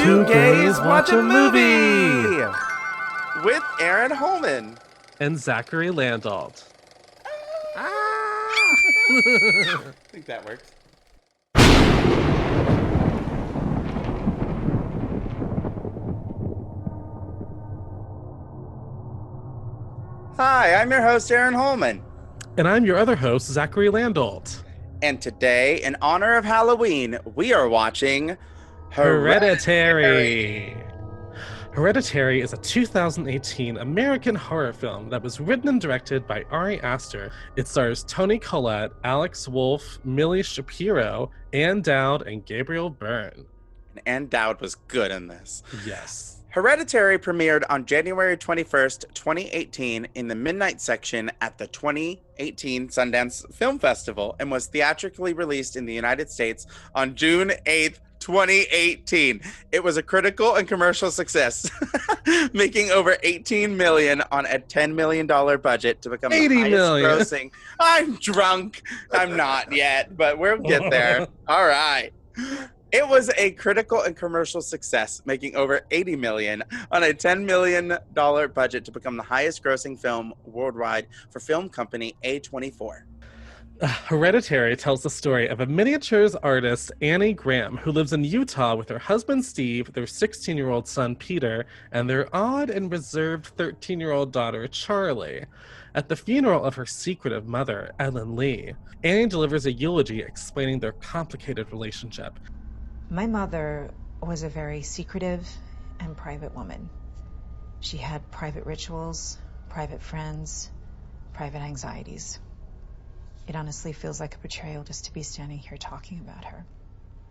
Two Gays Watch a Movie! With Arron Holman. And Zacary Landolt. I think that works. Hi, I'm your host, Arron Holman. And I'm your other host, Zacary Landolt. And today, in honor of Halloween, we are watching Hereditary. Hereditary is a 2018 American horror film that was written and directed by Ari Aster. It stars Toni Collette, Alex Wolff, Millie Shapiro, Ann Dowd, and Gabriel Byrne. And Ann Dowd was good in this. Yes. Hereditary premiered on January 21st, 2018 in the midnight section at the 2018 Sundance Film Festival and was theatrically released in the United States on June 8th, 2018. It was a critical and commercial success, making over $18 million on a $10 million budget to become the highest grossing. I'm drunk. I'm not yet, but we'll get there. All right. It was a critical and commercial success, making over $80 million on a $10 million budget to become the highest grossing film worldwide for film company A24. Hereditary tells the story of a miniatures artist, Annie Graham, who lives in Utah with her husband, Steve, their 16-year-old son, Peter, and their odd and reserved 13-year-old daughter, Charlie. At the funeral of her secretive mother, Ellen Lee, Annie delivers a eulogy explaining their complicated relationship. My mother was a very secretive and private woman. She had private rituals, private friends, private anxieties. It honestly feels like a betrayal just to be standing here talking about her.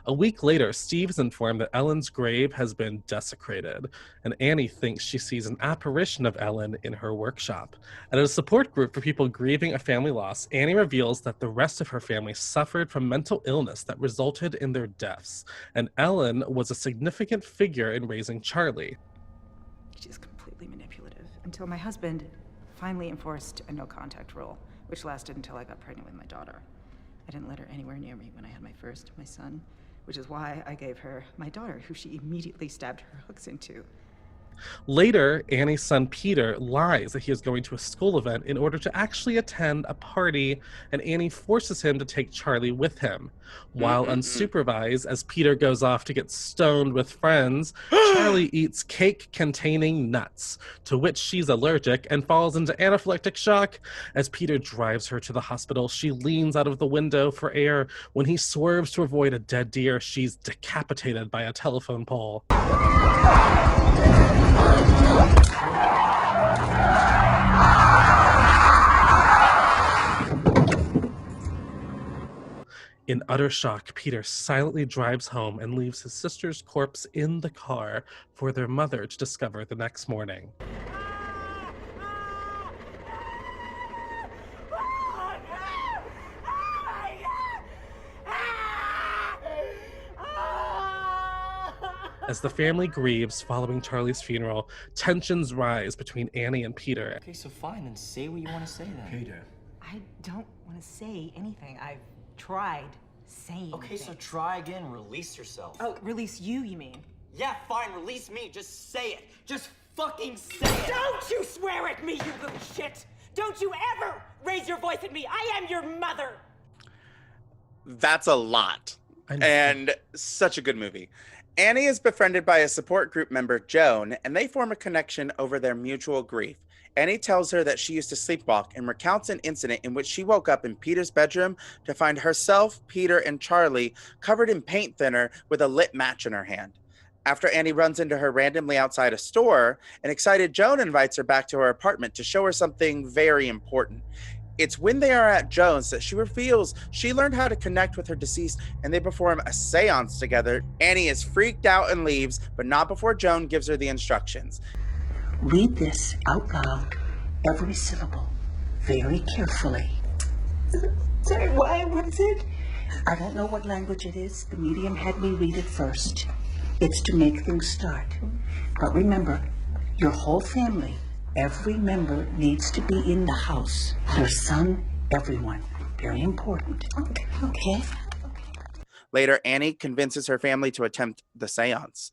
A week later, Steve is informed that Ellen's grave has been desecrated, and Annie thinks she sees an apparition of Ellen in her workshop. At a support group for people grieving a family loss, Annie reveals that the rest of her family suffered from mental illness that resulted in their deaths, and Ellen was a significant figure in raising Charlie. She's completely manipulative, until my husband finally enforced a no-contact rule, which lasted until I got pregnant with my daughter. I didn't let her anywhere near me when I had my son, which is why I gave her my daughter, who she immediately stabbed her hooks into. Later, Annie's son Peter lies that he is going to a school event in order to actually attend a party, and Annie forces him to take Charlie with him. While unsupervised, as Peter goes off to get stoned with friends, Charlie eats cake containing nuts, to which she's allergic and falls into anaphylactic shock. As Peter drives her to the hospital, she leans out of the window for air. When he swerves to avoid a dead deer, she's decapitated by a telephone pole. In utter shock, Peter silently drives home and leaves his sister's corpse in the car for their mother to discover the next morning. As the family grieves following Charlie's funeral, tensions rise between Annie and Peter. Okay, so fine, then say what you want to say then. Peter. I don't want to say anything. I've tried saying Okay, so things. try again, release yourself. Oh, release you mean? Yeah, fine, release me, just say it. Just fucking say it. Don't you swear at me, you little shit! Don't you ever raise your voice at me! I am your mother! That's a lot. And such a good movie. Annie is befriended by a support group member, Joan, and they form a connection over their mutual grief. Annie tells her that she used to sleepwalk and recounts an incident in which she woke up in Peter's bedroom to find herself, Peter, and Charlie covered in paint thinner with a lit match in her hand. After Annie runs into her randomly outside a store, an excited Joan invites her back to her apartment to show her something very important. It's when they are at Joan's that she reveals she learned how to connect with her deceased, and they perform a seance together. Annie is freaked out and leaves, but not before Joan gives her the instructions. Read this out loud, every syllable, very carefully. Sorry, what is it? I don't know what language it is. The medium had me read it first. It's to make things start. But remember, your whole family, every member needs to be in the house. Your son, everyone. Very important. Okay. Later, Annie convinces her family to attempt the seance.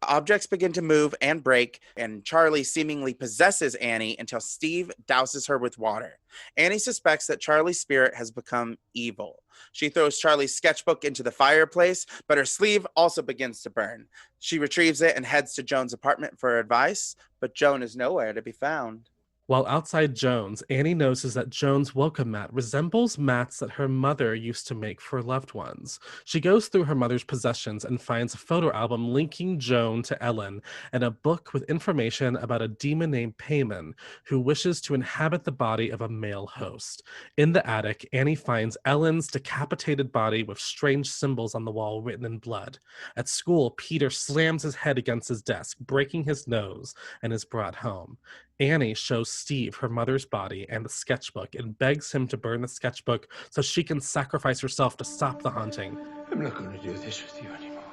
Objects begin to move and break, and Charlie seemingly possesses Annie until Steve douses her with water. Annie suspects that Charlie's spirit has become evil. She throws Charlie's sketchbook into the fireplace, but her sleeve also begins to burn. She retrieves it and heads to Joan's apartment for advice, but Joan is nowhere to be found. While outside Joan's, Annie notices that Joan's welcome mat resembles mats that her mother used to make for loved ones. She goes through her mother's possessions and finds a photo album linking Joan to Ellen and a book with information about a demon named Payman who wishes to inhabit the body of a male host. In the attic, Annie finds Ellen's decapitated body with strange symbols on the wall written in blood. At school, Peter slams his head against his desk, breaking his nose, and is brought home. Annie shows Steve her mother's body and the sketchbook and begs him to burn the sketchbook so she can sacrifice herself to stop the haunting. I'm not going to do this with you anymore.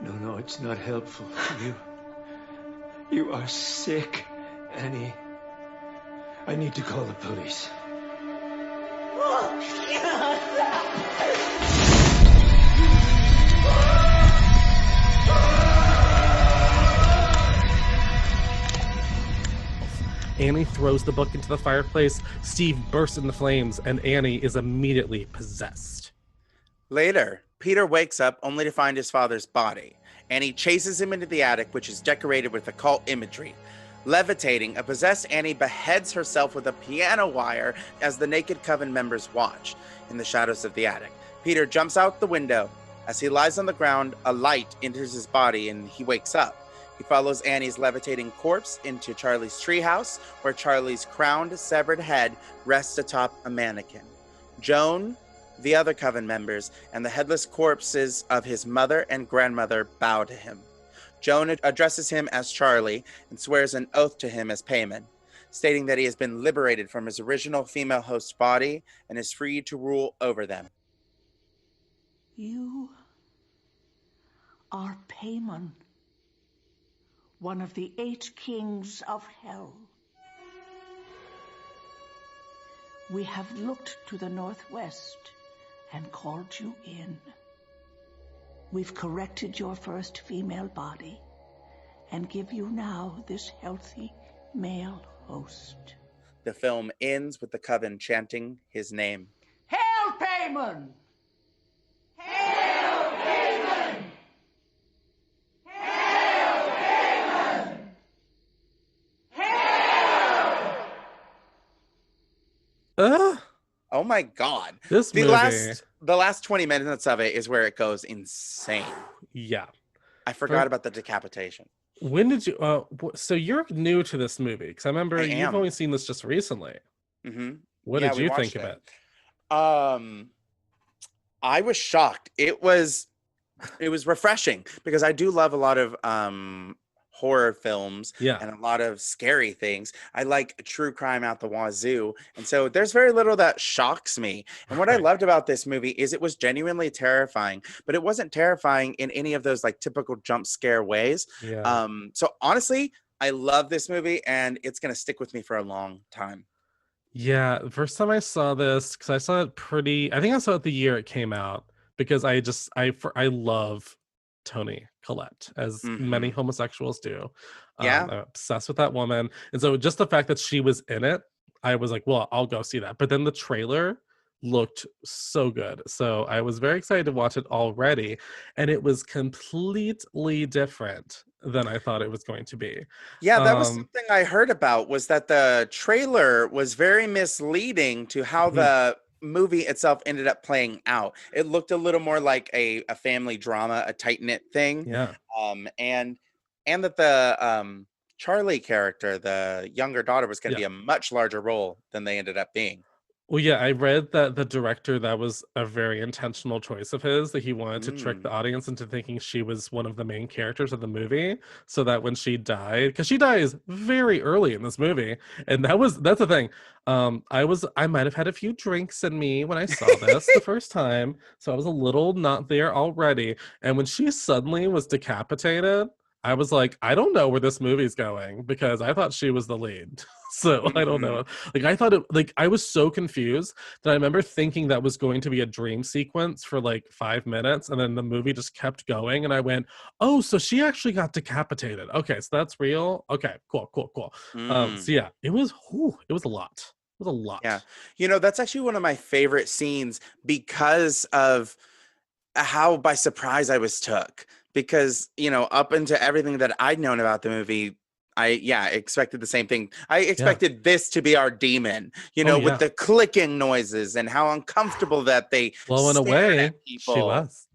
No, it's not helpful. You are sick, Annie. I need to call the police. Annie throws the book into the fireplace, Steve bursts into flames, and Annie is immediately possessed. Later, Peter wakes up only to find his father's body. Annie chases him into the attic, which is decorated with occult imagery. Levitating, a possessed Annie beheads herself with a piano wire as the naked coven members watch. In the shadows of the attic, Peter jumps out the window. As he lies on the ground, a light enters his body and he wakes up. He follows Annie's levitating corpse into Charlie's treehouse, where Charlie's crowned, severed head rests atop a mannequin. Joan, the other coven members, and the headless corpses of his mother and grandmother bow to him. Joan addresses him as Charlie and swears an oath to him as Payman, stating that he has been liberated from his original female host's body and is free to rule over them. You are Payman, one of the 8 kings of hell. We have looked to the northwest and called you in. We've corrected your first female body and give you now this healthy male host. The film ends with the coven chanting his name. Hail Payman! Hail Payman! Hail Payman! Hail! Oh my God. This movie. The last 20 minutes of it is where it goes insane. Yeah. I forgot about the decapitation. When did you, so you're new to this movie, because I remember you've only seen this just recently. Mm-hmm. What did you think of it? I was shocked. It was refreshing because I do love a lot of horror films and a lot of scary things. I like true crime out the wazoo. And so there's very little that shocks me. And what I loved about this movie is it was genuinely terrifying, but it wasn't terrifying in any of those like typical jump scare ways. Yeah. So honestly, I love this movie and it's going to stick with me for a long time. Yeah. The first time I saw this, because I saw it I think I saw it the year it came out, because I love Toni Collette, as many homosexuals do. I'm obsessed with that woman. And so just the fact that she was in it, I was like, well, I'll go see that. But then the trailer looked so good. So I was very excited to watch it already. And it was completely different than I thought it was going to be. Yeah, that was something I heard about, was that the trailer was very misleading to how the movie itself ended up playing out. It looked a little more like a family drama, a tight-knit thing. Yeah. And that the Charlie character, the younger daughter, was going to be a much larger role than they ended up being. Well, yeah, I read that the director, that was a very intentional choice of his, that he wanted to trick the audience into thinking she was one of the main characters of the movie, so that when she died, because she dies very early in this movie, and that's the thing. I might have had a few drinks in me when I saw this the first time, so I was a little not there already. And when she suddenly was decapitated, I was like, I don't know where this movie's going because I thought she was the lead. So I don't know. Like I thought it, like I was so confused that I remember thinking that was going to be a dream sequence for like 5 minutes, and then the movie just kept going, and I went, oh, so she actually got decapitated. Okay, so that's real. Okay, cool. So yeah, it was a lot. It was a lot. Yeah. You know, that's actually one of my favorite scenes because of how by surprise I was took. Because, you know, up into everything that I'd known about the movie, I expected the same thing. I expected this to be our demon, you know, with the clicking noises and how uncomfortable that they blowing away people. She was.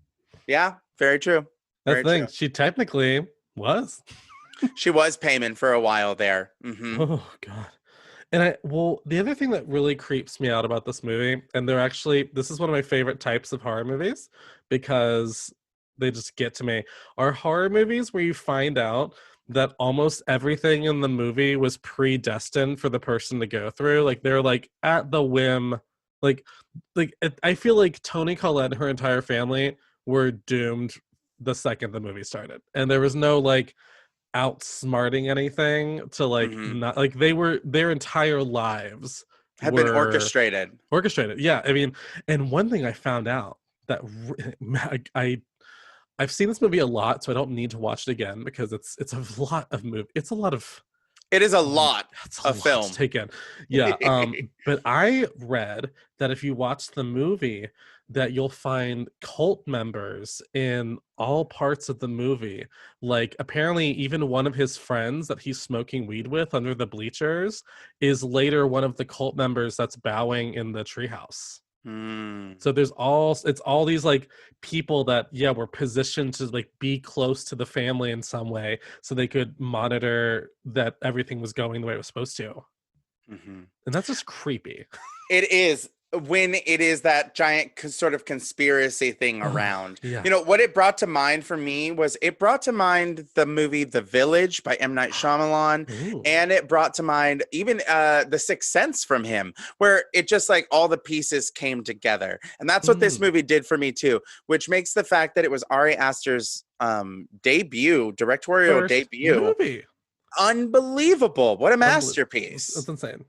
Yeah, very true. That's the thing. She technically was. She was Payman for a while there. Mm-hmm. Oh God. And the other thing that really creeps me out about this movie, and this is one of my favorite types of horror movies because they just get to me, are horror movies where you find out that almost everything in the movie was predestined for the person to go through. Like they're like at the whim, I feel like Toni Collette and her entire family were doomed the second the movie started, and there was no like outsmarting anything to like not like their entire lives have been orchestrated. Yeah, I mean, and one thing I found out that I've seen this movie a lot, so I don't need to watch it again because it's a lot of movie. It is a lot of film to take in. Yeah. But I read that if you watch the movie, that you'll find cult members in all parts of the movie. Like apparently even one of his friends that he's smoking weed with under the bleachers is later one of the cult members that's bowing in the treehouse. So it's all these like people that were positioned to like be close to the family in some way so they could monitor that everything was going the way it was supposed to. And that's just creepy. It is, when it is that giant sort of conspiracy thing around. You know, what it brought to mind for me was it brought to mind the movie The Village by M. Night Shyamalan. And it brought to mind even The Sixth Sense from him, where it just like all the pieces came together. And that's what this movie did for me too, which makes the fact that it was Ari Aster's directorial debut movie. Unbelievable. What a masterpiece. It's insane.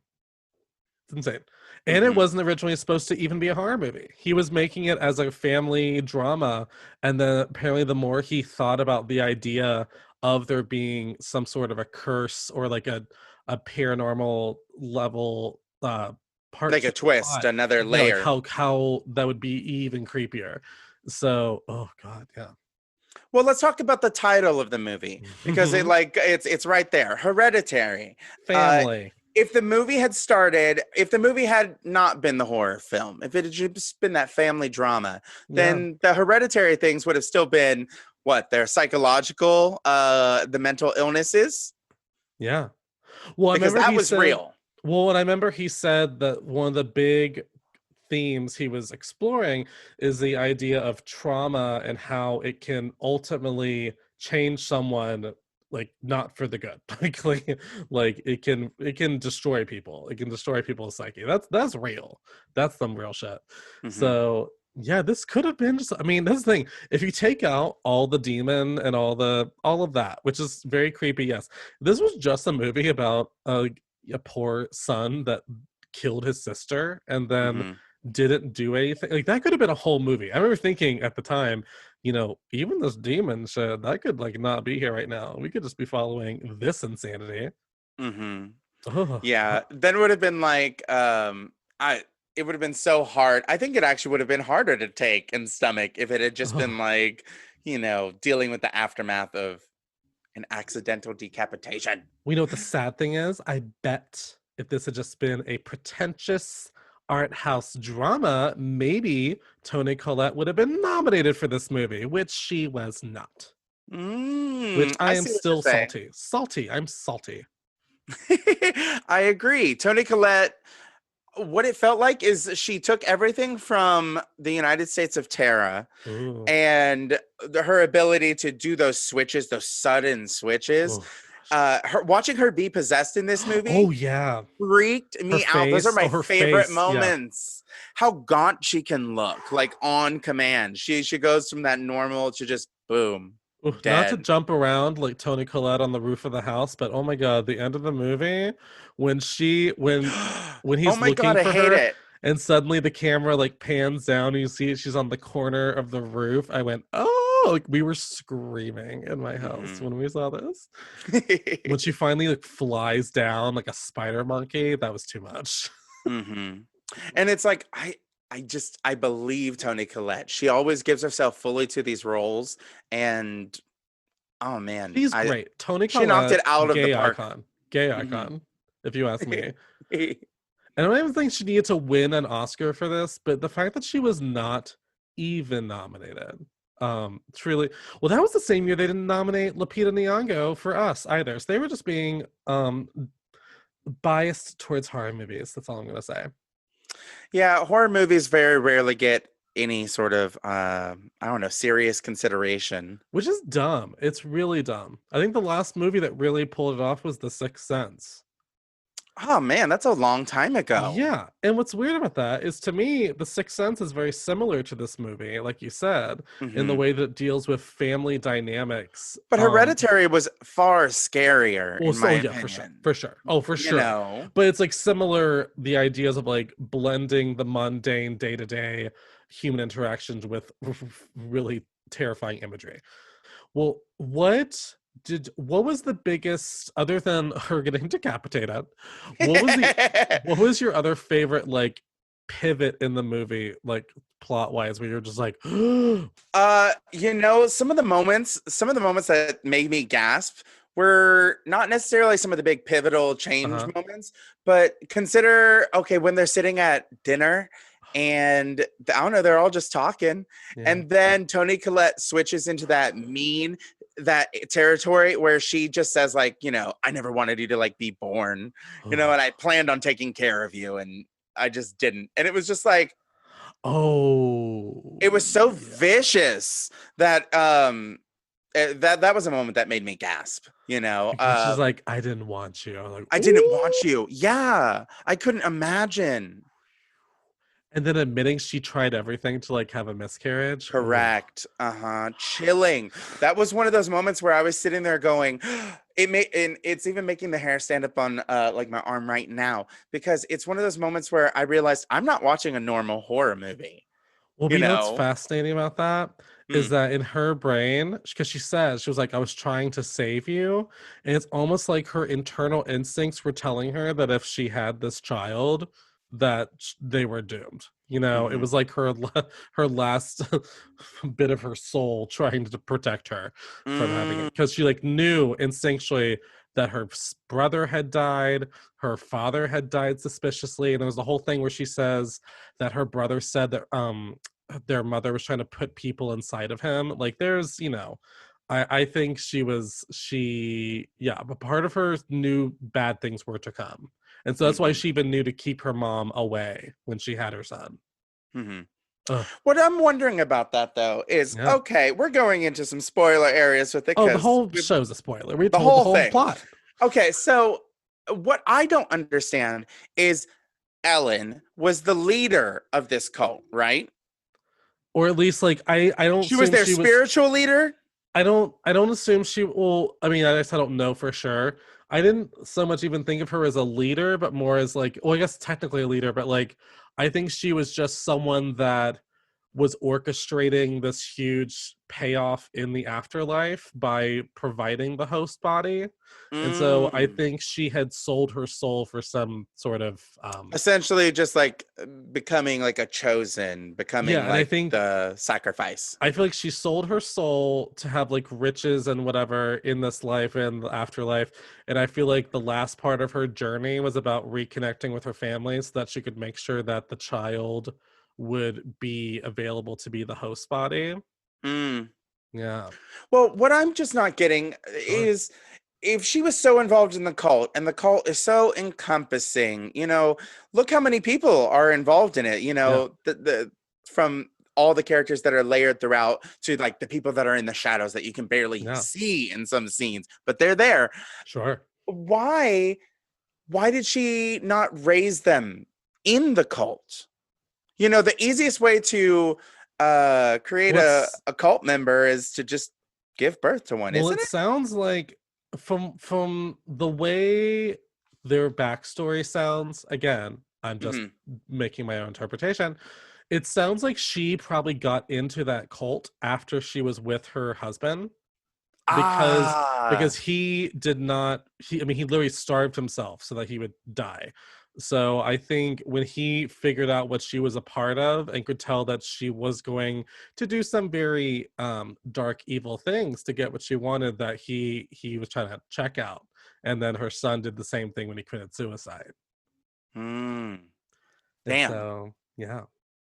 And it wasn't originally supposed to even be a horror movie. He was making it as a family drama. And then apparently the more he thought about the idea of there being some sort of a curse or like a paranormal level part, like a twist, plot, another layer. Like how that would be even creepier. So, oh God, yeah. Well, let's talk about the title of the movie because it's right there. Hereditary. Family. If the movie had not been the horror film, if it had just been that family drama, then the Hereditary things would have still been their psychological, the mental illnesses. Yeah. Well, because that was real. Well, and I remember he said that one of the big themes he was exploring is the idea of trauma and how it can ultimately change someone, like not for the good. like it can destroy people. It can destroy people's psyche. That's real. That's some real shit. So yeah, this could have been just, I mean, this thing, if you take out all the demon and all of that, which is very creepy, yes, this was just a movie about a poor son that killed his sister and then didn't do anything. Like that could have been a whole movie. I remember thinking at the time, you know, even this demon shit, that could like not be here right now. We could just be following this insanity. Yeah, then it would have been like it would have been so hard. I think it actually would have been harder to take and stomach if it had just been like, you know, dealing with the aftermath of an accidental decapitation. We know what the sad thing is? I bet if this had just been a pretentious art house drama, maybe Toni Collette would have been nominated for this movie, which she was not. Which I am still salty. I'm salty. I agree. Toni Collette, what it felt like is she took everything from the United States of Terra and her ability to do those switches, those sudden switches. Watching her be possessed in this movie freaked me out. Those are my favorite moments. How gaunt she can look, like on command. She goes from that normal to just boom. Not to Dead. jump around like Toni Collette on the roof of the house, but oh my god, the end of the movie when when Oh he's my God, looking I for hate her it. and suddenly the camera like pans down and you see she's on the corner of the roof. I went, oh, like we were screaming in my house Mhm. when we saw this. When she finally like flies down like a spider monkey, that was too much. And it's like I believe Toni Collette. She always gives herself fully to these roles, and oh man, She's I great. Toni she knocked Collette, it out of the gay park. icon. Gay hmm icon, if you ask me. I don't even think she needed to win an Oscar for this, but the fact that she was not even nominated. Truly, well, that was the same year they didn't nominate Lupita Nyong'o for Us either. So they were just being biased towards horror movies. That's all I'm gonna say. Yeah, horror movies very rarely get any sort of I don't know, serious consideration. Which is dumb. It's really dumb. I think the last movie that really pulled it off was The Sixth Sense. Oh man, that's a long time ago. Yeah, and what's weird about that is to me, The Sixth Sense is very similar to this movie, like you said, in the hmm way that it deals with family dynamics. But Hereditary was far scarier, Well, in my so yeah, for sure, opinion. for sure. Oh, for You sure. know. But it's like similar, the ideas of like blending the mundane day-to-day human interactions with really terrifying imagery. Well, what was the biggest, other than her getting decapitated, what was your other favorite like pivot in the movie, like plot wise, where you're just like Some of the moments that made me gasp were not necessarily some of the big pivotal change uh-huh. moments, but consider, okay, when they're sitting at dinner and I don't know, they're all just talking, Yeah. and then Toni Collette switches into that territory where she just says like, I never wanted you to like be born, and I planned on taking care of you, and I just didn't. And it was just like, Oh, it was so yeah. vicious that that was a moment that made me gasp. Because she's like, I didn't want you. I'm like, I didn't want you. Yeah, I couldn't imagine. and then admitting she tried everything to like have a miscarriage. Correct. Chilling. That was one of those moments where I was sitting there going, and it's even making the hair stand up on like my arm right now, because it's one of those moments where I realized I'm not watching a normal horror movie. Well, You you know what's know. fascinating about that is that in her brain, because she was like, I was trying to save you. And it's almost like her internal instincts were telling her that if she had this child, that they were doomed. It was like her last bit of her soul trying to protect her from having it. Because she like knew instinctually that her brother had died, her father had died suspiciously. And there was the whole thing where she says that her brother said that their mother was trying to put people inside of him. Like there's, I think but part of her knew bad things were to come. And so that's why she even knew to keep her mom away when she had her son. What I'm wondering about that though is, okay, we're going into some spoiler areas with it. Oh, the whole show's a spoiler. We told whole the whole thing. plot. Okay, so what I don't understand is Ellen was the leader of this cult, right? Or at least like I don't. She was their spiritual leader. I don't assume she. Well, I mean, I guess I don't know for sure. I didn't so much even think of her as a leader, but more as like, well, I guess technically a leader, but like, I think she was just someone that was orchestrating this huge payoff in the afterlife by providing the host body. And so I think she had sold her soul for some sort of essentially just like becoming like a chosen, becoming like I think the sacrifice. I feel like she sold her soul to have like riches and whatever in this life and the afterlife. And I feel like the last part of her journey was about reconnecting with her family so that she could make sure that the child would be available to be the host body. Yeah. Well, what I'm just not getting is, if she was so involved in the cult and the cult is so encompassing, look how many people are involved in it, the from all the characters that are layered throughout to like the people that are in the shadows that you can barely see in some scenes, but they're there. Sure. Why did she not raise them in the cult? The easiest way to create a cult member is to just give birth to one, Well, isn't it it? sounds like from the way their backstory sounds, again, I'm just making my own interpretation. It sounds like she probably got into that cult after she was with her husband because Ah, he did not he literally starved himself so that he would die. So I think when he figured out what she was a part of and could tell that she was going to do some very dark evil things to get what she wanted, that he was trying to check out. And then her son did the same thing when he committed suicide. damn. And so yeah,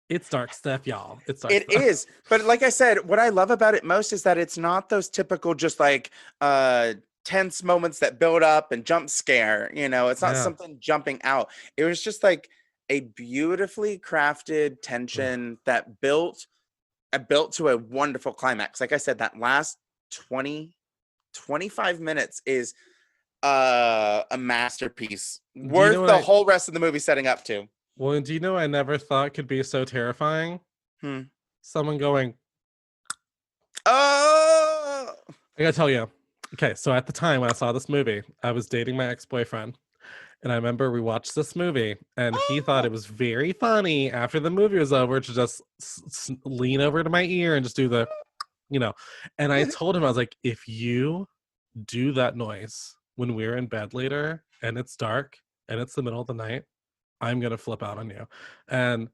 it's dark stuff, y'all. It's dark It stuff. is. But like I said, what I love about it most is that it's not those typical just like tense moments that build up and jump scare, you know, it's not Yeah. something jumping out. It was just like a beautifully crafted tension that built to a wonderful climax. Like I said, that last 25 minutes is a masterpiece Do you know worth what the whole rest of the movie setting up to. well, do you know I never thought could be so terrifying? Someone going, oh, I gotta tell you. Okay, so at the time when I saw this movie, I was dating my ex-boyfriend. And I remember we watched this movie and he thought it was very funny after the movie was over to just lean over to my ear and just do the, and I told him, I was like, if you do that noise when we're in bed later and it's dark and it's the middle of the night, I'm going to flip out on you. And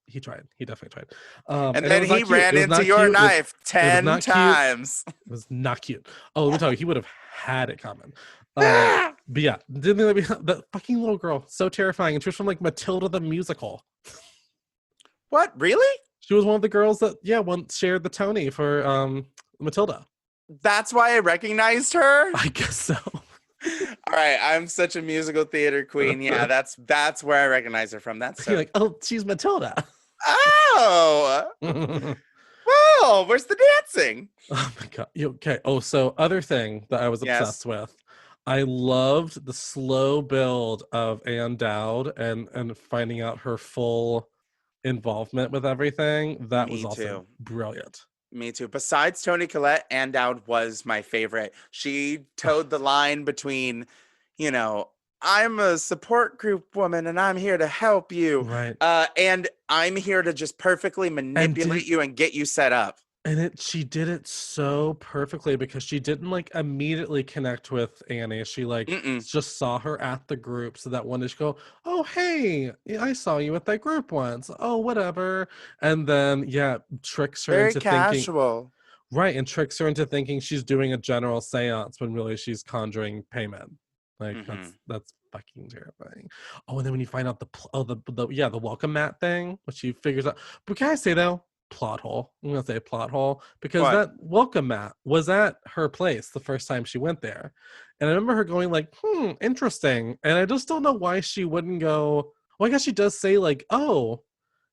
he tried. He definitely tried. and And then he ran into your knife 10 times. It was not cute. Oh, let me tell you, he would have had it coming. But yeah, the fucking little girl, so terrifying. And she was from like Matilda the musical. What? Really? She was one of the girls that once shared the Tony for Matilda. That's why I recognized her? I guess so. All right, I'm such a musical theater queen. Yeah, that's where I recognize her from. That's so... You're like, oh, she's Matilda. Oh. Well, where's the dancing? Oh my god. Okay. Oh, so other thing that I was obsessed with. I loved the slow build of Anne Dowd and finding out her full involvement with everything. That was also brilliant. Me too. Besides Toni Collette, Anne Dowd was my favorite. She towed the line between, I'm a support group woman and I'm here to help you. Right. And I'm here to just perfectly manipulate you and get you set up. And she did it so perfectly because she didn't like immediately connect with Annie. She just saw her at the group, so that one day she go, oh hey, I saw you at that group once. Oh whatever, and then tricks her into casual. Thinking, right, and tricks her into thinking she's doing a general seance when really she's conjuring payment. Like that's fucking terrifying. Oh, and then when you find out the welcome mat thing, which she figures out. But can I say though? Plot hole. I'm gonna say plot hole because that welcome mat was at her place the first time she went there, and I remember her going like, interesting, and I just don't know why she wouldn't go. Well, I guess she does say like, oh,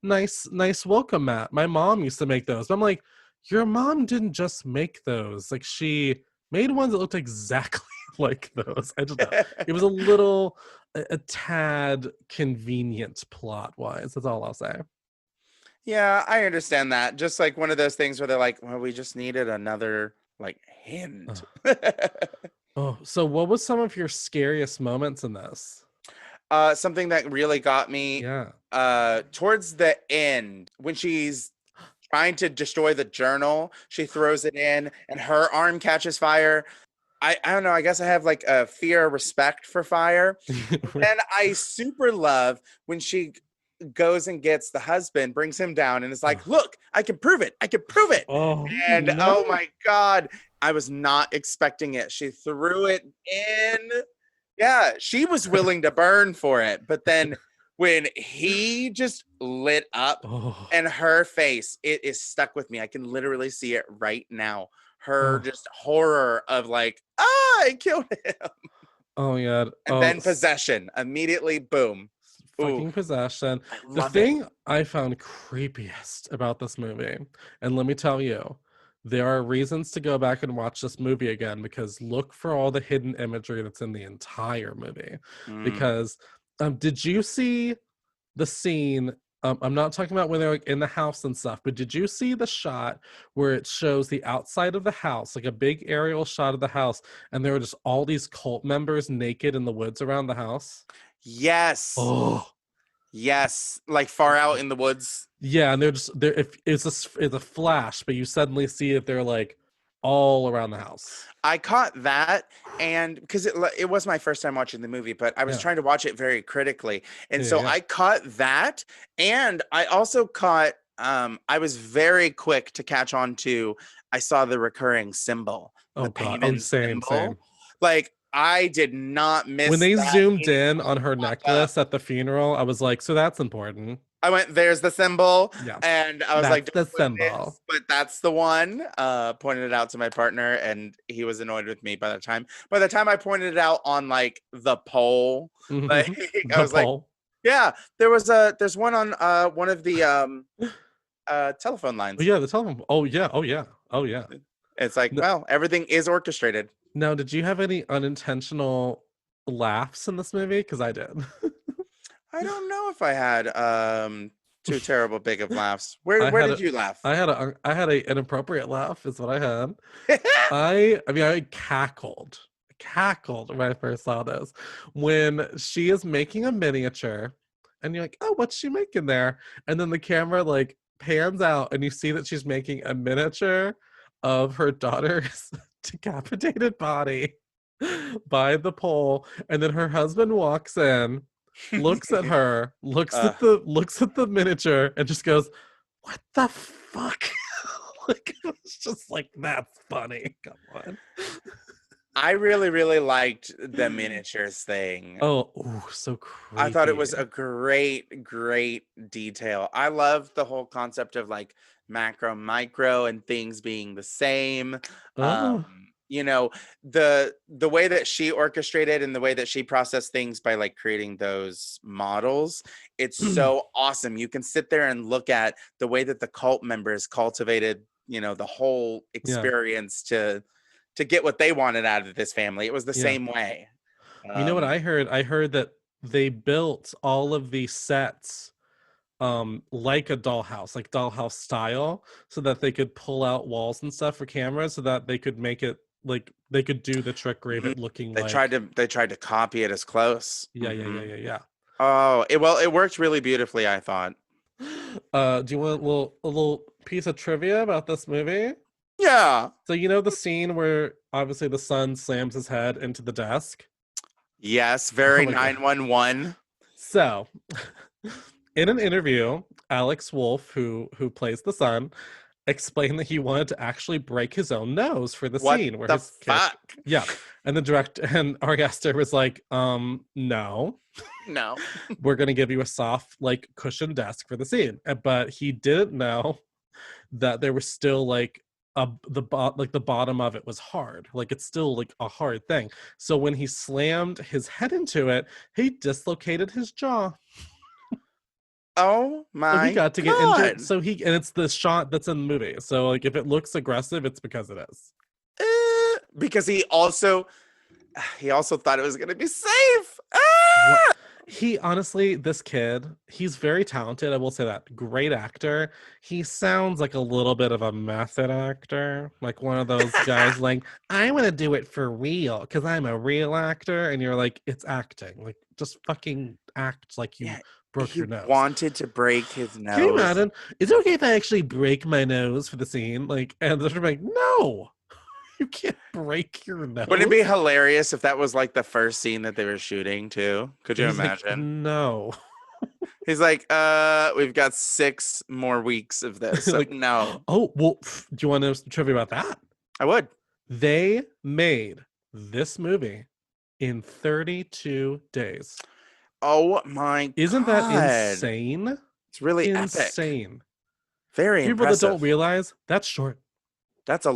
nice welcome mat. My mom used to make those. But I'm like, your mom didn't just make those. Like she made ones that looked exactly like those. I just it was a tad convenient plot wise. That's all I'll say. Yeah, I understand that. Just like one of those things where they're like, well, we just needed another like hint. Oh, so what was some of your scariest moments in this? Something that really got me towards the end when she's trying to destroy the journal, she throws it in and her arm catches fire. I don't know, I guess I have like a fear, respect for fire. And I super love when she goes and gets the husband, brings him down, and is like, look, I can prove it. Oh my God, I was not expecting it. She threw it in. Yeah, she was willing to burn for it. But then when he just lit up and her face, it is stuck with me. I can literally see it right now. Her just horror of like, I killed him. Oh yeah. And then possession. Immediately, boom. Fucking possession. The thing I found creepiest about this movie, and let me tell you, there are reasons to go back and watch this movie again because look for all the hidden imagery that's in the entire movie. Because did you see the scene I'm not talking about when they're like in the house and stuff, but did you see the shot where it shows the outside of the house, like a big aerial shot of the house, and there were just all these cult members naked in the woods around the house? Yes. Oh, Yes. Like far out in the woods. yeah, and they're just there. If it's a flash, but you suddenly see that they're like all around the house. I caught that, and because it was my first time watching the movie, but I was Yeah. trying to watch it very critically, and Yeah, so yeah. I caught that, and I also caught. I was very quick to catch on to. I saw the recurring symbol, Oh the god, payment same. symbol. Like I did not miss When they that zoomed any in time on her it popped up. necklace at the funeral, I was like, so that's important. I went, there's the symbol. Yeah. And I was That's like, the "Don't know what it symbol." is," but that's the one. Pointed it out to my partner, and he was annoyed with me by the time. By the time I pointed it out on like the pole, like Mhm. I The was like, pole. yeah, there's one on one of the telephone Oh lines. yeah, the telephone. Oh yeah. Oh yeah. Oh yeah. It's like, No- well, everything is orchestrated. Now, did you have any unintentional laughs in this movie? Because I did. I don't know if I had too terrible big of laughs. I Where had did you laugh? I had a inappropriate laugh. Is what I had. I mean, I cackled when I first saw this when she is making a miniature, and you're like, oh, what's she making there? And then the camera like pans out, and you see that she's making a miniature of her daughter's decapitated body by the pole, and then her husband walks in, looks at her, looks at the miniature, and just goes, "What the fuck?" Like it's just like that's funny. Come on. I really, really liked the miniatures thing. Oh, so creepy. I thought it was a great, great detail. I love the whole concept of like macro, micro, and things being the same. Oh. You know, the way that she orchestrated and the way that she processed things by like creating those models, it's so awesome. You can sit there and look at the way that the cult members cultivated, you know, the whole experience to get what they wanted out of this family. It was the same way. You know what I heard? I heard that they built all of these sets like a dollhouse, like dollhouse style, so that they could pull out walls and stuff for cameras, so that they could make it like they could do the trick grave it looking they like tried to copy it as close. Yeah. Oh, it worked really beautifully, I thought. Do you want a little piece of trivia about this movie? Yeah. So you know the scene where obviously the son slams his head into the desk? Yes, very Oh my God. 911. So in an interview, Alex Wolff, who plays the son, explained that he wanted to actually break his own nose for the scene where his fuck? kid, yeah, and the director and Ari Aster was like, no, we're gonna give you a soft like cushioned desk for the scene, but he didn't know that there was still like the bottom of it was hard, like it's still like a hard thing. So when he slammed his head into it, he dislocated his jaw. Oh my! So he got to God. get injured. So and it's the shot that's in the movie. So like if it looks aggressive, it's because it is. Because he also thought it was gonna be safe. Ah! He honestly, this kid, he's very talented. I will say that. Great actor. He sounds like a little bit of a method actor, like one of those guys like, I want to do it for real because I'm a real actor. And you're like, it's acting. Like just fucking act like you broke your nose. Wanted to break his nose. Can you imagine? Is it okay if I actually break my nose for the scene? Like, and they're like, no, you can't break your nose. Wouldn't it be hilarious if that was like the first scene that they were shooting too? Could you imagine? Like, no. He's like, we've got 6 more weeks of this. So like, no. Oh, well, do you want to know some trivia about that? I would. They made this movie in 32 days. Oh my Isn't God. that insane? It's really insane. Epic. Very People impressive. that don't realize that's short. That's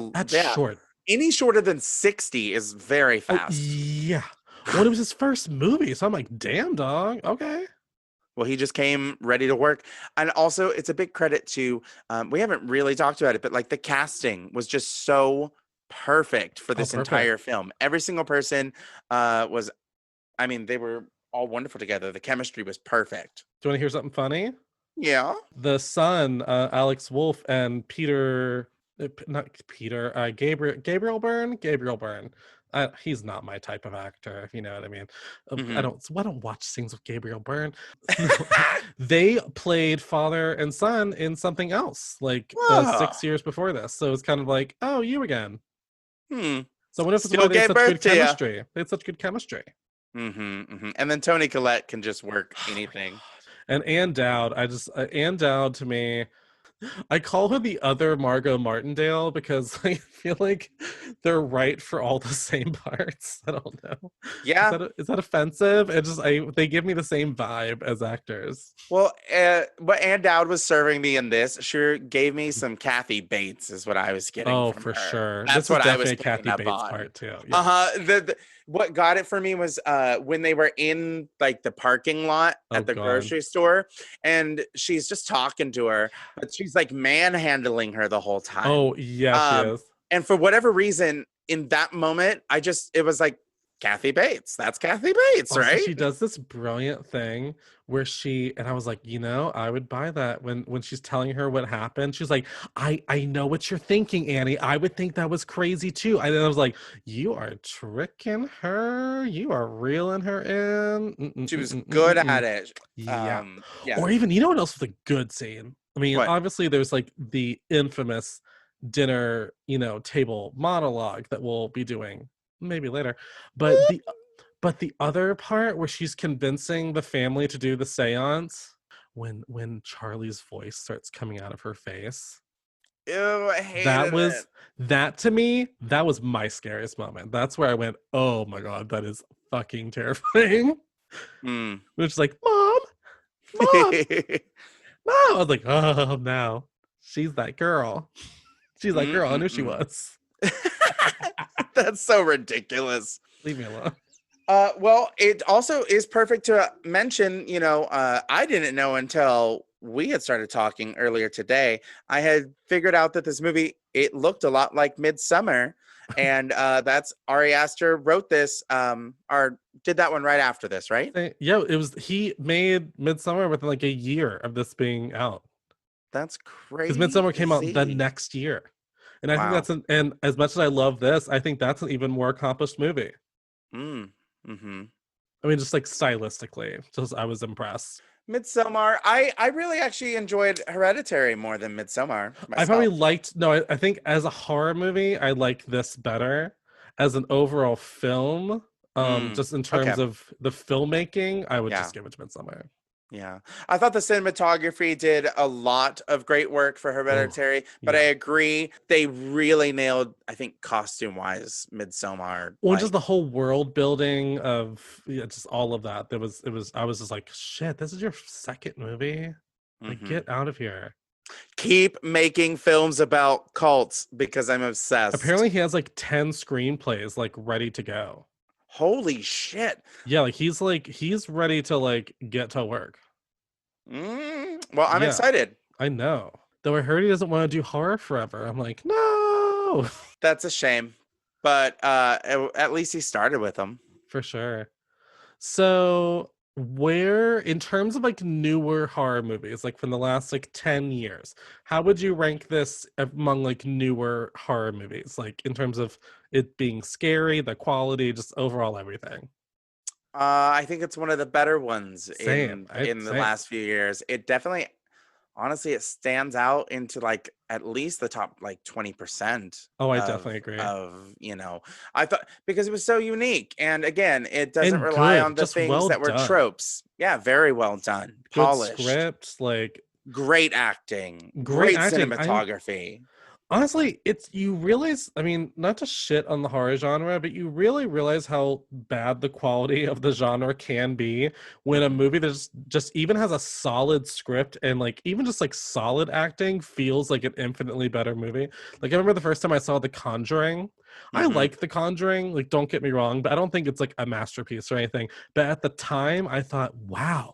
short. Any shorter than 60 is very fast. Yeah. Well, it was his first movie, so I'm like, damn, dog. Okay. Well, he just came ready to work. And also, it's a big credit to, we haven't really talked about it, but like the casting was just so perfect for this entire film. Every single person was, I mean, they were all wonderful together. The chemistry was perfect. Do you want to hear something funny? Yeah. The son, Alex Wolff, and Gabriel Byrne. He's not my type of actor, if you know what I mean. I don't watch scenes with Gabriel Byrne. They played father and son in something else, like 6 years before this. So it's kind of like, oh, you again. So what if it's why they had such good chemistry? They had such good chemistry. And then Toni Collette can just work anything. And Ann Dowd, Ann Dowd to me, I call her the other Margot Martindale because I feel like they're right for all the same parts. I don't know. Yeah. Is that offensive? They give me the same vibe as actors. Well, what Ann Dowd was serving me in this sure gave me some Kathy Bates is what I was getting. Oh, from for her. sure. That's this what is I was Kathy Bates on. part too. Yeah. What got it for me was when they were in like the parking lot at the grocery store, and she's just talking to her, but she's like manhandling her the whole time. Oh yeah, she is. And for whatever reason, in that moment, it was like Kathy Bates. That's Kathy Bates, also, right? She does this brilliant thing where and I was like, I would buy that when she's telling her what happened. She's like, I know what you're thinking, Annie. I would think that was crazy too. And I was like, you are tricking her. You are reeling her in. She was good at it. Yeah. Or even, you know what else was a good scene? I mean, obviously there's like the infamous dinner, table monologue that we'll be doing maybe later, but the other part where she's convincing the family to do the seance, when Charlie's voice starts coming out of her face. Ew, I hated it. That to me, that was my scariest moment. That's where I went, oh my god, that is fucking terrifying. Which is like, mom. I was like, oh no, she's that girl. She's that girl. I knew she was. That's so ridiculous. Leave me alone. Well, it also is perfect to mention, I didn't know until we had started talking earlier today. I had figured out that this movie, it looked a lot like Midsommar. And that's Ari Aster wrote this, or did that one right after this, right? Yeah, he made Midsommar within like a year of this being out. That's crazy. Because Midsommar came out the next year. And I think and as much as I love this, I think that's an even more accomplished movie. I mean, just like stylistically, I was impressed. Midsommar, I really actually enjoyed Hereditary more than Midsommar myself. I probably I think as a horror movie, I like this better. As an overall film, just in terms of the filmmaking, I would just give it to Midsommar. Yeah, I thought the cinematography did a lot of great work for Hereditary, but I agree they really nailed, I think, costume-wise, Midsommar. Well, just the whole world building of just all of that. I was just like, shit, this is your second movie? Like, get out of here. Keep making films about cults because I'm obsessed. Apparently he has like 10 screenplays like ready to go. Holy shit. Yeah, he's ready to like get to work. Well, I'm excited. I know. Though I heard he doesn't want to do horror forever. I'm like, no. That's a shame. But at least he started with them. For sure. So where, in terms of like newer horror movies, like from the last like 10 years, how would you rank this among like newer horror movies? Like in terms of it being scary, the quality, just overall everything. I think it's one of the better ones in the last few years. It definitely, honestly, it stands out into like at least the top like 20%. Oh, I definitely agree. I thought because it was so unique, and again, it doesn't rely on the things that were tropes. Yeah, very well done, polished good script, like great acting, great cinematography. Honestly, you realize, I mean, not to shit on the horror genre, but you really realize how bad the quality of the genre can be when a movie that just even has a solid script and like even just like solid acting feels like an infinitely better movie. Like I remember the first time I saw The Conjuring. I like The Conjuring, like don't get me wrong, but I don't think it's like a masterpiece or anything. But at the time I thought, wow,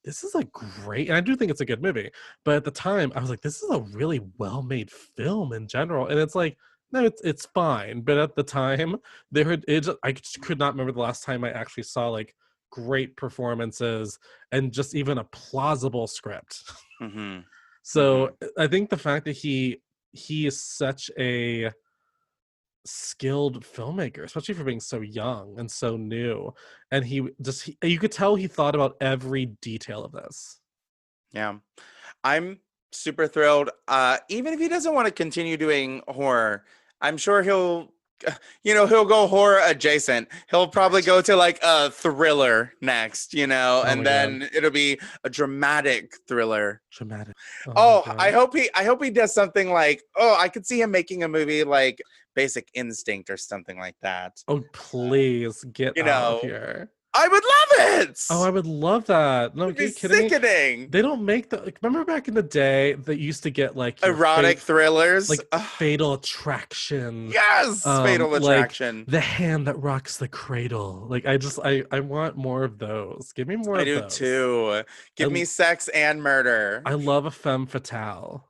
this is a great, and I do think it's a good movie, but at the time I was like, this is a really well-made film in general. And it's like, no, it's fine. But at the time I just could not remember the last time I actually saw like great performances and just even a plausible script. Mm-hmm. So I think the fact that he is such a skilled filmmaker, especially for being so young and so new, and you could tell he thought about every detail of this. Yeah, I'm super thrilled. Even if he doesn't want to continue doing horror, I'm sure he'll go horror adjacent. He'll probably go to like a thriller next, and then it'll be a dramatic thriller. Dramatic. I hope he does something like, I could see him making a movie like Basic Instinct or something like that. Oh, please get out of here. I would love it. Oh, I would love that. No, it'd be sickening. They don't make remember back in the day that used to get like erotic thrillers, like Fatal Attraction. Yes, Fatal Attraction. Like The Hand That Rocks the Cradle. Like I want more of those. Give me more of those. I do too. Give me sex and murder. I love a femme fatale.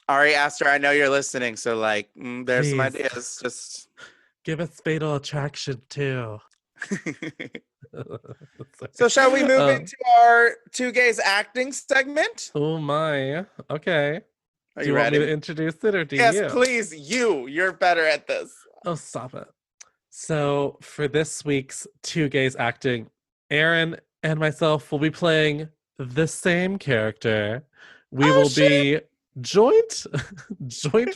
Ari Aster, I know you're listening, so like there's some ideas. Just give us Fatal Attraction too. So shall we move into our Two Gays acting segment? Oh my. Okay. Are do you ready? Want me to introduce it or do you? Yes, please. You're better at this. Oh, stop it. So for this week's Two Gays acting, Arron and myself will be playing the same character. We will be joint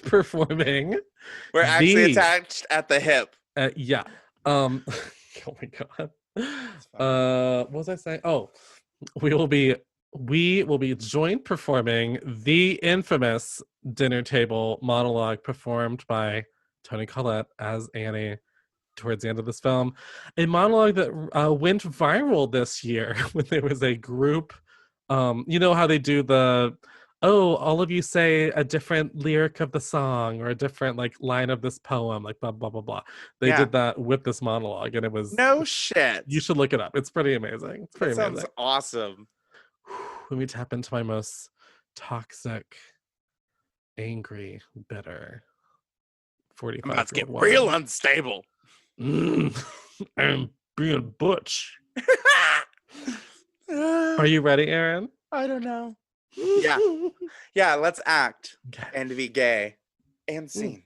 performing. We're actually attached at the hip. Yeah. Oh my god. What was I saying? Oh, we will be joint performing the infamous dinner table monologue performed by Toni Collette as Annie towards the end of this film. A monologue that went viral this year when there was a group. You know how they do all of you say a different lyric of the song or a different like line of this poem, like blah blah blah blah. They did that with this monologue, and it was no shit. You should look it up. It's pretty amazing. It's pretty amazing. Sounds awesome. Let me tap into my most toxic, angry, bitter 45. I'm about to get real unstable. I'm being butch. Are you ready, Arron? I don't know. Yeah, let's act and be gay and scene.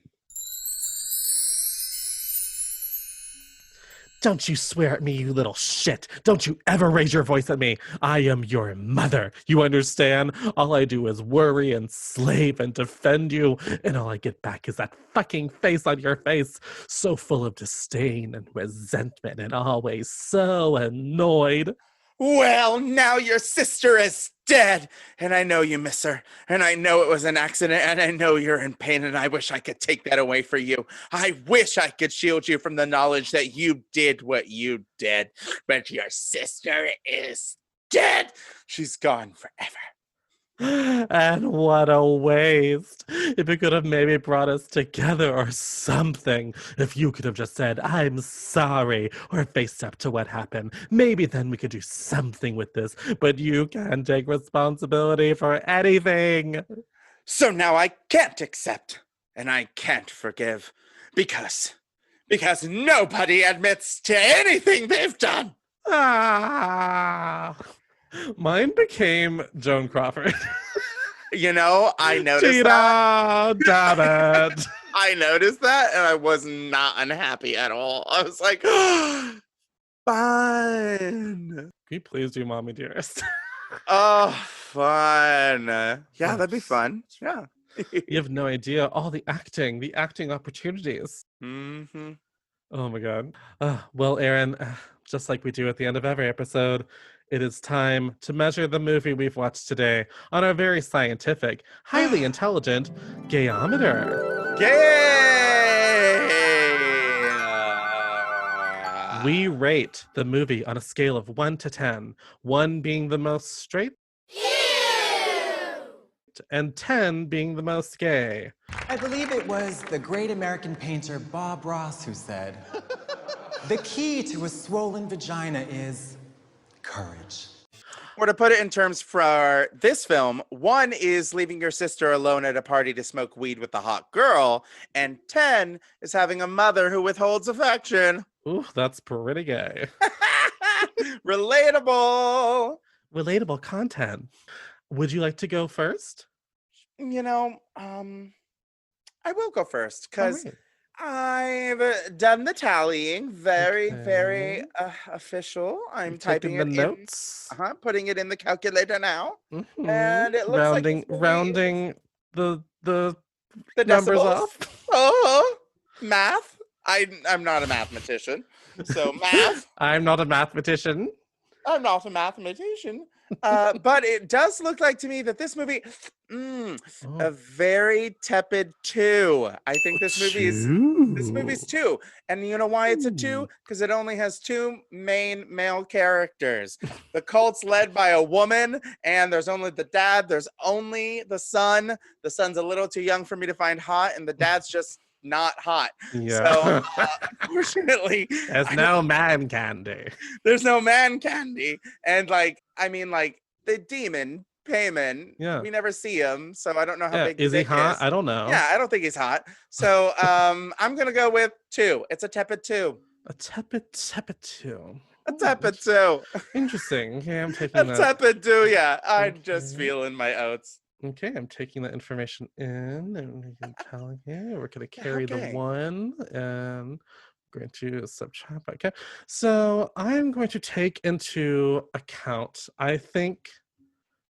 Don't you swear at me, you little shit. Don't you ever raise your voice at me. I am your mother. You understand? All I do is worry and slave and defend you, and all I get back is that fucking face on your face, so full of disdain and resentment and always so annoyed. Well, now your sister is dead, and I know you miss her, and I know it was an accident, and I know you're in pain, and I wish I could take that away for you. I wish I could shield you from the knowledge that you did what you did, but your sister is dead. She's gone forever. And what a waste. If it could have maybe brought us together or something. If you could have just said, I'm sorry, or faced up to what happened. Maybe then we could do something with this. But you can't take responsibility for anything. So now I can't accept, and I can't forgive. Because nobody admits to anything they've done. Mine became Joan Crawford. I noticed that. Damn it. I noticed that, and I was not unhappy at all. I was like, fun. Can you please do Mommy Dearest? Oh, fun. Yeah, that'd be fun. Yeah. You have no idea all the acting opportunities. Mm-hmm. Oh my god. Well, Arron, just like we do at the end of every episode, it is time to measure the movie we've watched today on our very scientific, highly intelligent Gayometer. Yay! We rate the movie on a scale of 1 to 10, 1 being the most straight, and 10 being the most gay. I believe it was the great American painter Bob Ross who said, the key to a swollen vagina is courage. Or to put it in terms for this film, 1 is leaving your sister alone at a party to smoke weed with a hot girl, and 10 is having a mother who withholds affection. Ooh, that's pretty gay. Relatable. Relatable content. Would you like to go first? You know, I will go first because All right. I've done the tallying. Very, very Okay. official. I'm You're typing taking the it in. notes. Putting it in the calculator now. Mm-hmm. And it looks like this movie Rounding the the numbers decibels. up. Oh, math. I'm not a mathematician. So math. I'm not a mathematician. I'm not a mathematician. But it does look like to me that this movie, a very tepid 2. I think this movie's 2. And you know why it's a 2? Because it only has 2 main male characters. The cult's led by a woman, and there's only the dad. There's only the son. The son's a little too young for me to find hot, and the dad's just not hot. Yeah. So unfortunately, There's no man candy. There's no man candy. And the demon Payman, we never see him, so I don't know how big is he hot? I don't know. Yeah, I don't think he's hot. So I'm gonna go with 2. It's a tepid 2. A tepid 2. A tepid 2. Interesting. Okay, I'm taking that. A tepid 2, yeah. I'm just feeling my oats. Okay, I'm taking that information in and telling you we're going to carry the 1 and we're going to subtract. Okay, so I'm going to take into account, I think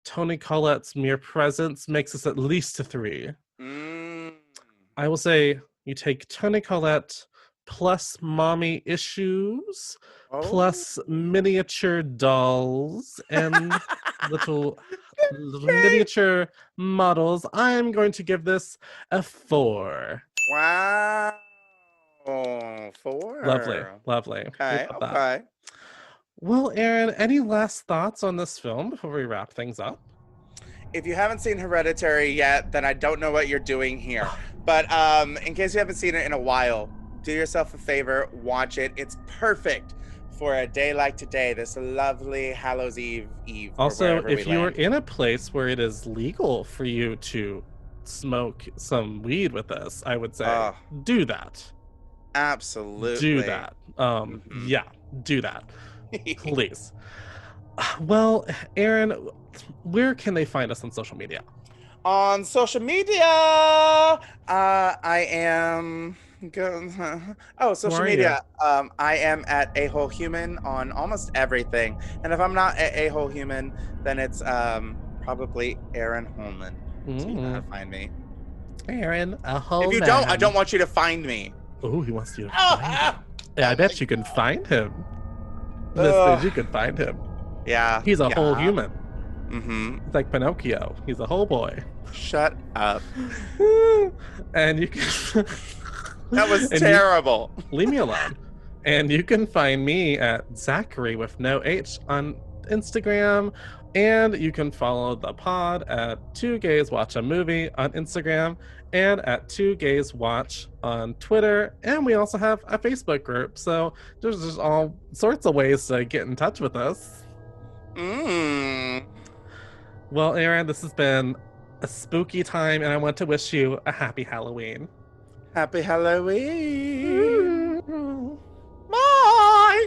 Toni Collette's mere presence makes us at least a 3. I will say you take Toni Collette plus mommy issues plus miniature dolls and little miniature models. I'm going to give this a 4. Wow. 4. Lovely. Okay. Well, Arron, any last thoughts on this film before we wrap things up? If you haven't seen Hereditary yet, then I don't know what you're doing here. But in case you haven't seen it in a while, do yourself a favor, watch it. It's perfect for a day like today, this lovely Hallows Eve. Also, if you're in a place where it is legal for you to smoke some weed with us, I would say do that. Absolutely. Do that. Yeah, do that. Please. Well, Arron, where can they find us on social media? On social media, I am... social media. I am at A-Hole Human on almost everything. And if I'm not at A-Hole Human, then it's probably Arron Holman. So you know how to find me. Arron, a Holman. If you don't, I don't want you to find me. Oh, he wants you to find him. Yeah, I bet you can find him. Listeners, you can find him. Yeah. He's a whole human. Mm-hmm. It's like Pinocchio. He's a whole boy. Shut up. And you can... That was terrible. Leave me alone. And you can find me at Zacary with no H on Instagram. And you can follow the pod at 2 Gays Watch a Movie on Instagram and at 2 Gays Watch on Twitter. And we also have a Facebook group. So there's just all sorts of ways to get in touch with us. Well, Arron, this has been a spooky time, and I want to wish you a happy Halloween. Happy Halloween. Bye.